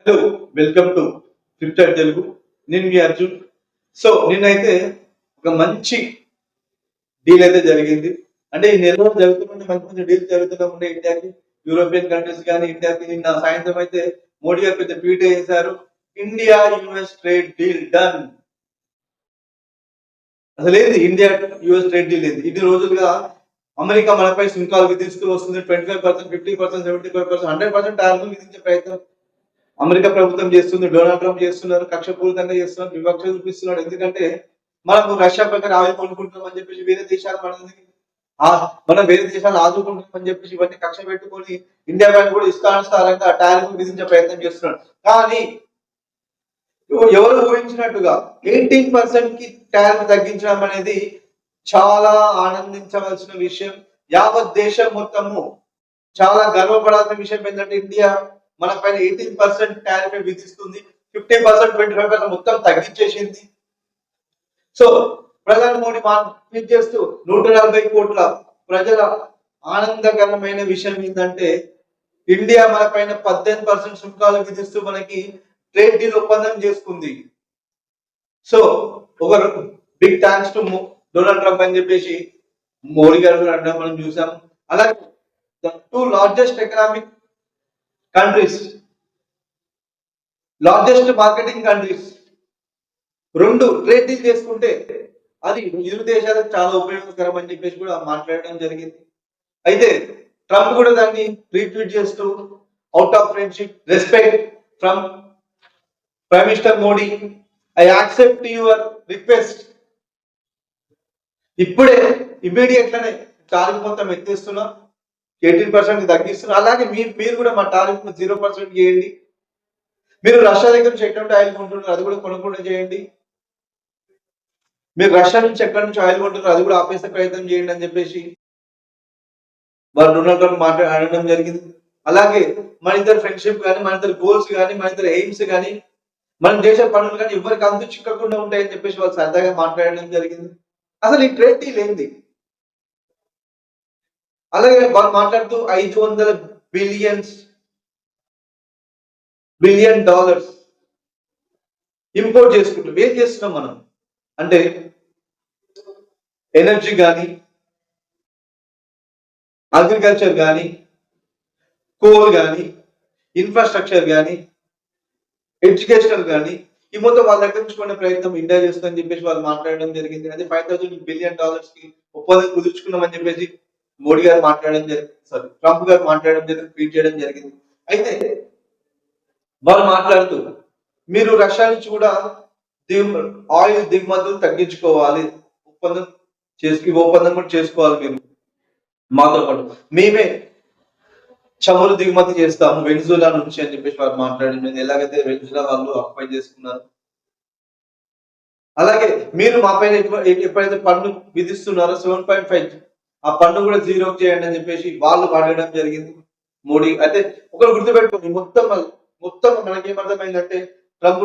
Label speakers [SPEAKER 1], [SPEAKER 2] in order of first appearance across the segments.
[SPEAKER 1] Hello, welcome to Flipchart Telugu. నేను మీ Arjun. So నిన్నైతే ఒక మంచి డీల్ అయితే జరిగింది. అంటే ఈ నెలలో జరుగుతుంటే మంచి మంచి డీల్ జరుగుతూనే ఉండే ఇండియాకి, యూరోపియన్ కంట్రీస్ కానీ ఇండియాకి. నిన్న సాయంత్రం అయితే మోడీ గారు పెద్ద ట్వీట్ చేశారు, India US trade deal done. అసలు ఏంది ఇండియా యుఎస్ ట్రేడ్ డీల్ ఏంది? ఇన్ని రోజులుగా అమెరికా మనపై సుంకాలు విధిస్తూ వస్తుంది. 25%, 50%, 75%, 100% టారిఫ్లు విధించే ప్రయత్నం అమెరికా ప్రభుత్వం చేస్తుంది, డొనాల్డ్ ట్రంప్ చేస్తున్నారు, కక్షపూరితంగా చేస్తున్నారు, వివక్ష చూపిస్తున్నాడు. ఎందుకంటే మనము రష్యా పక్కన ఆయిల్ కొనుక్కుంటున్నాం అని చెప్పేసి వేరే దేశాలు మనం వేరే దేశాలు ఆదుకుంటున్నాం అని చెప్పేసి ఇవన్నీ కక్ష పెట్టుకొని ఇండియా పైన కూడా ఇష్టానుసారంగా టారిఫ్ విధించే ప్రయత్నం చేస్తున్నాడు. కానీ ఎవరు ఊహించినట్టుగా 18% కి టారిఫ్ తగ్గించడం అనేది చాలా ఆనందించవలసిన విషయం. యావత్ దేశం మొత్తము చాలా గర్వపడాల్సిన విషయం ఏంటంటే ఇండియా మన పైన 18% టారిఫ్ విధిస్తుంది, 50%, 25% మొత్తం తగ్గించేసింది. సో ప్రధాని మోడీ ట్వీట్ చేస్తూ 140 కోట్ల ప్రజల ఆనందకరమైన విషయం ఏంటంటే ఇండియా మన పైన 18% సుంకాలు విధిస్తూ మనకి ట్రేడ్ డీల్ ఒప్పందం చేసుకుంది. సో ఒక big thanks to Donald Trump అని చెప్పేసి మోడీ గారు అనడం మనం చూసాం. అలాగే the two largest economic countries, largest marketing countries రెండు ట్రేడ్ డీల్ చేసుకుంటే అది ఇరు దేశాలకు చాలా ఉపయోగకరం అని చెప్పేసి కూడా మాట్లాడడం జరిగింది. అయితే ట్రంప్ కూడా దాన్ని రీట్వీట్ చేస్తూ out of friendship, respect from prime minister Modi, I accept your request. ఇప్పుడే ఇమీడియట్ గానే టారిఫ్ మొత్తం ఎత్తేస్తున్నా, 18% తగ్గిస్తున్నా. అలాగే మీరు కూడా మా టారిఫ్ 0% చేయండి. మీరు రష్యా దగ్గర నుంచి ఎటువంటి ఆయిల్ కొంటున్నారు అది కూడా కొనుగోలు చేయండి. మీరు రష్యా నుంచి ఎక్కడి నుంచి ఆయిల్ కొంటున్నారు అది కూడా ఆపేసే ప్రయత్నం చేయండి అని చెప్పేసి వారు డొనాల్డ్ ట్రంప్ అనడం జరిగింది. అలాగే మన ఇద్దరు ఫ్రెండ్షిప్ కానీ, మన ఇద్దరు గోల్స్ కానీ, మన ఇద్దరు ఎయిమ్స్ కానీ, మనం చేసే పనులు కానీ ఎవరికి అంతు చిక్కకుండా ఉంటాయని చెప్పేసి వాళ్ళు సరదాగా మాట్లాడడం జరిగింది. అసలు ఈ ట్రేడ్ డీల్ ఏంది? అలాగే వాళ్ళు మాట్లాడుతూ 500 బిలియన్ డాలర్స్ ఇంపోర్ట్ చేసుకుంటాం. ఏం చేస్తున్నాం మనం అంటే ఎనర్జీ కానీ, అగ్రికల్చర్ కానీ, కోల్ కానీ, ఇన్ఫ్రాస్ట్రక్చర్ కానీ, ఎడ్యుకేషనల్ కానీ, ఈ మొత్తం వాళ్ళ దగ్గర నుంచి కొనే ప్రయత్నం ఇండియా చేస్తుందని చెప్పేసి వాళ్ళు మాట్లాడడం జరిగింది. అదే $5,000 బిలియన్ కి ఒప్పందం కుదుర్చుకున్నామని చెప్పేసి మోడీ గారు మాట్లాడడం జరిగింది, సారీ ట్రంప్ గారు మాట్లాడడం జరిగింది, ట్వీట్ చేయడం జరిగింది. అయితే వాళ్ళు మాట్లాడుతూ మీరు రష్యా నుంచి కూడా ఆయిల్ దిగుమతులు తగ్గించుకోవాలి, ఒప్పందం కూడా చేసుకోవాలి మీరు మాతో పాటు. మేమే చమురు దిగుమతి చేస్తాము వెనిజులా నుంచి అని చెప్పేసి వారు మాట్లాడింది. ఎలాగైతే వెనిజులా వాళ్ళు అక్వైర్ చేసుకున్నారు, అలాగే మీరు మా పైన ఎప్పుడైతే పన్ను విధిస్తున్నారో 7.5 ఆ పన్ను కూడా 0 చేయండి అని చెప్పేసి వాళ్ళు అడగడం జరిగింది మోడీ. అయితే ఒకరు గుర్తుపెట్టుకోండి, మొత్తం మనకేమర్థమైందంటే ట్రంప్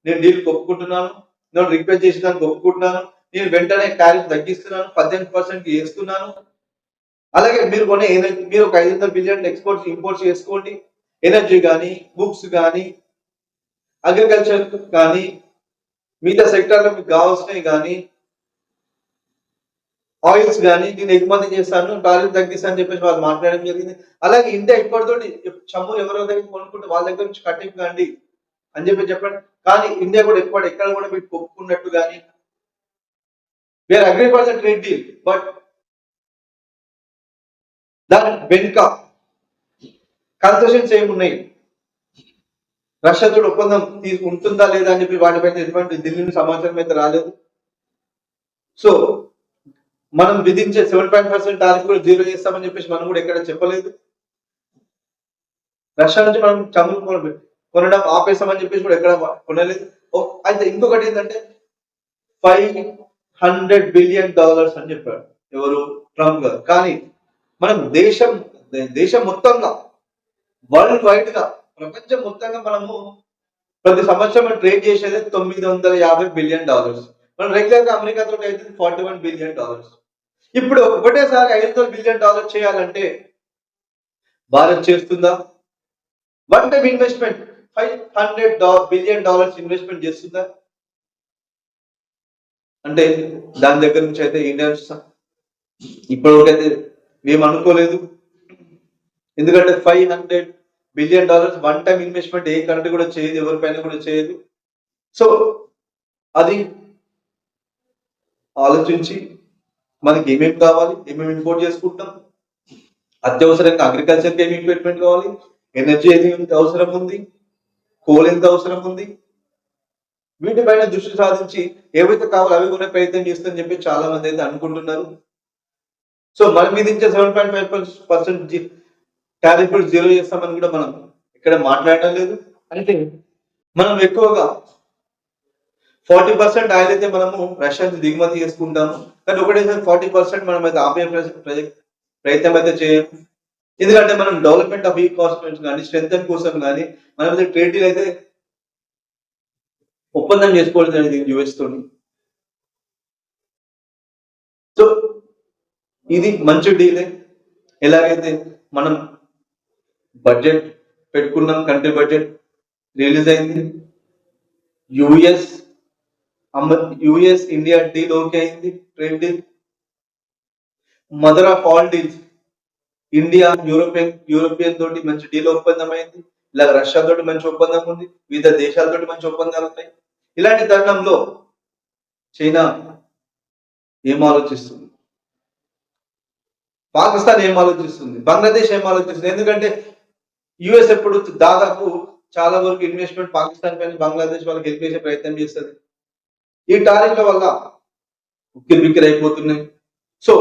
[SPEAKER 1] నేను డీల్ ఒప్పుకుంటున్నాను, నేను రిక్వెస్ట్ చేసినాను ఒప్పుకుంటున్నాను, నేను వెంటనే టారిఫ్ తగ్గిస్తున్నాను, 18% చేస్తున్నాను. అలాగే మీరు కొనే మీరు ఒక 500 బిలియన్ ఎక్స్పోర్ట్స్ ఇంపోర్ట్స్ చేసుకోండి. ఎనర్జీ కానీ, బుక్స్ కానీ, అగ్రికల్చర్ కానీ, మిగతా సెక్టార్లో మీకు కావాల్సినవి కానీ, ఆయిల్స్ కానీ నేను ఎగుమతి చేస్తాను, టారిఫ్ తగ్గిస్తాను అని చెప్పేసి వాళ్ళు మాట్లాడడం జరిగింది. అలాగే ఇండియా ఇప్పటితోటి చమురు ఎవరో దగ్గర కొనుక్కుంటే వాళ్ళ దగ్గర నుంచి కట్టింగ్ కాండి అని చెప్పండి. కానీ ఇండియా కూడా ఎక్కడ కూడా మీకు ఒప్పుకున్నట్టు కానీ we're agree for the trade deal, but దాని వెనుక కన్సెషన్స్ ఏమున్నాయి, రష్యాతో ఒప్పందం ఉంటుందా లేదా అని చెప్పి వాటిపైన ఎటువంటి ఢిల్లీ సమాచారం అయితే రాలేదు. సో మనం విధించే 7.5% టారిఫ్ కూడా 0 చేస్తామని చెప్పేసి మనం కూడా ఎక్కడ చెప్పలేదు. రష్యా నుంచి మనం చమురు కొనడం ఆపేస్తామని చెప్పేసి కూడా ఎక్కడ కొనలేదు. అయితే ఇంకొకటి ఏంటంటే $500 బిలియన్ అని చెప్పాడు ఎవరు, ట్రంప్ గారు. కానీ మనం దేశం మొత్తంగా, వరల్డ్ వైడ్ గా, ప్రపంచం మొత్తంగా మనము ప్రతి సంవత్సరం ట్రేడ్ చేసేది $950 బిలియన్. మనం రెగ్యులర్ గా అమెరికాతో అయితే $41 బిలియన్. ఇప్పుడు ఒకటేసారి $500 బిలియన్ చేయాలంటే భారత్ చేస్తుందా? One time investment $500 billion investment చేస్తుందా? అంటే దాని దగ్గర నుంచి అయితే ఇండియన్స్ ఇప్పటివరకైతే మేము అనుకోలేదు. ఎందుకంటే $500 బిలియన్ వన్ టైం ఇన్వెస్ట్మెంట్ ఏ కంట్రీ కూడా చేయదు, ఎవరిపైన కూడా చేయదు. సో అది ఆలోచించి మనకి ఏమేమి కావాలి, ఏమేమి ఇంపోర్ట్ చేసుకుంటాం, అత్యవసరంగా అగ్రికల్చర్కి ఏమి ఇన్వెస్ట్మెంట్ కావాలి, ఎనర్జీ ఎంత అవసరం ఉంది, కోల్ ఎంత అవసరం ఉంది, వీటిపైన దృష్టి సాధించి ఏవైతే కావాలో అవి కూడా ప్రయత్నం చేస్తుందని చెప్పి చాలా మంది అయితే అనుకుంటున్నారు. సో మన మీద ఇచ్చే 7.5% టారిఫ్ జీరో చేస్తామని కూడా మనం ఇక్కడ మాట్లాడడం లేదు. అంటే మనం ఎక్కువగా 40% ఆయిల్ అయితే మనము రష్యా నుంచి దిగుమతి చేసుకుంటాము, కానీ ఒకటేసారి 40% మనం అయితే ఆపే ప్రయత్నం అయితే చేయము. ఎందుకంటే మనం డెవలప్మెంట్ ఆఫ్ ఈ కాన్స్టిట్యూన్స్ కానీ స్ట్రెంగ్ కోసం కానీ మనం అయితే ట్రేడ్ డీల్ అయితే ఒప్పందం చేసుకోవడం జరిగింది యుఎస్ తోని. సో ఇది మంచి డీలే. ఎలాగైతే మనం బడ్జెట్ పెట్టుకున్నాం, కంట్రీ బడ్జెట్ రిలీజ్ అయింది, యుఎస్ ఇండియా డీల్ ఓకే అయింది, trade deal, mother of all deals India European తోటి మంచి డీల్ ఒప్పందం అయింది, ఇలా రష్యా తోటి మంచి ఒప్పందం ఉంది, వివిధ దేశాలతోటి మంచి ఒప్పందాలు ఉన్నాయి. ఇలాంటి తరుణంలో చైనా ఏం ఆలోచిస్తుంది, పాకిస్తాన్ ఏం ఆలోచిస్తుంది, బంగ్లాదేశ్ ఏం ఆలోచిస్తుంది? ఎందుకంటే యుఎస్ ఎప్పుడు దాదాపు చాలా వరకు ఇన్వెస్ట్మెంట్ పాకిస్తాన్ పైన బంగ్లాదేశ్ వాళ్ళకి గెలిపేసే ప్రయత్నం చేస్తుంది. ఈ టారిఫ్ల వల్ల ఉక్కిరి బిక్కిరి అయిపోతున్నాయి. సో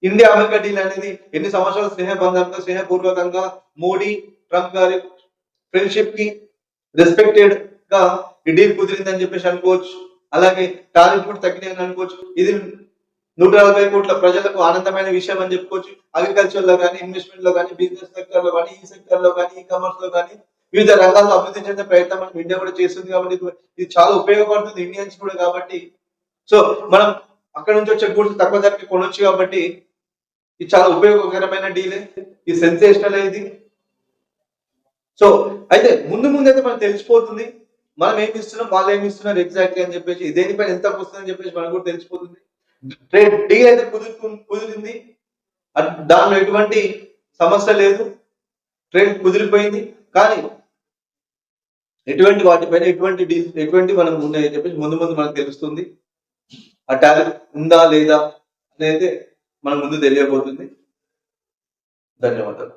[SPEAKER 1] ఇండియా అమెరికా డీల్ అనేది ఎన్ని సంవత్సరాల స్నేహబంధంగా స్నేహపూర్వకంగా మోడీ ట్రంప్ గారి ఫ్రెండ్షిప్ కి రెస్పెక్టెడ్ గా ఈ డీల్ కుదిరిందని చెప్పేసి అనుకోవచ్చు. అలాగే టారిఫ్ కూడా తగ్గినాయని అనుకోవచ్చు. ఇది 140 కోట్ల ప్రజలకు ఆనందమైన విషయం అని చెప్పుకోవచ్చు. అగ్రికల్చర్ లో కానీ, ఇన్వెస్ట్మెంట్ లో కానీ, బిజినెస్ సెక్టర్ లో కానీ, ఈ సెక్టర్ లో కానీ, ఈ కామర్స్ లో కానీ వివిధ రంగాల్లో అభివృద్ధి చెందే ప్రయత్నం మనం ఇండియా కూడా చేస్తుంది. కాబట్టి ఇది చాలా ఉపయోగపడుతుంది ఇండియన్స్ కూడా. కాబట్టి సో మనం అక్కడ నుంచి వచ్చే గూడ్స్ తక్కువ ధరకి కొనొచ్చు. కాబట్టి ఇది చాలా ఉపయోగకరమైన డీలే, ఇది సెన్సేషనల్ ఇది. సో అయితే ముందు అయితే మనకు తెలిసిపోతుంది మనం ఏమి ఇస్తున్నాం, వాళ్ళు ఏమి ఇస్తున్నారు ఎగ్జాక్ట్లీ అని చెప్పేసి, దేనిపైన ఎంత వస్తుందని చెప్పేసి మనకు కూడా తెలిసిపోతుంది. ట్రేడ్ డీల్ అయితే కుదిరింది, దానిలో ఎటువంటి సమస్య లేదు, ట్రేడ్ కుదిరిపోయింది. కానీ ఎటువంటి వాటిపైన ఎటువంటి మనం ఉన్నాయని చెప్పేసి ముందు మనకు తెలుస్తుంది. ఆ టారిఫ్ ఉందా లేదా అనేది మన ముందు తెలియబోతుంది. ధన్యవాదాలు.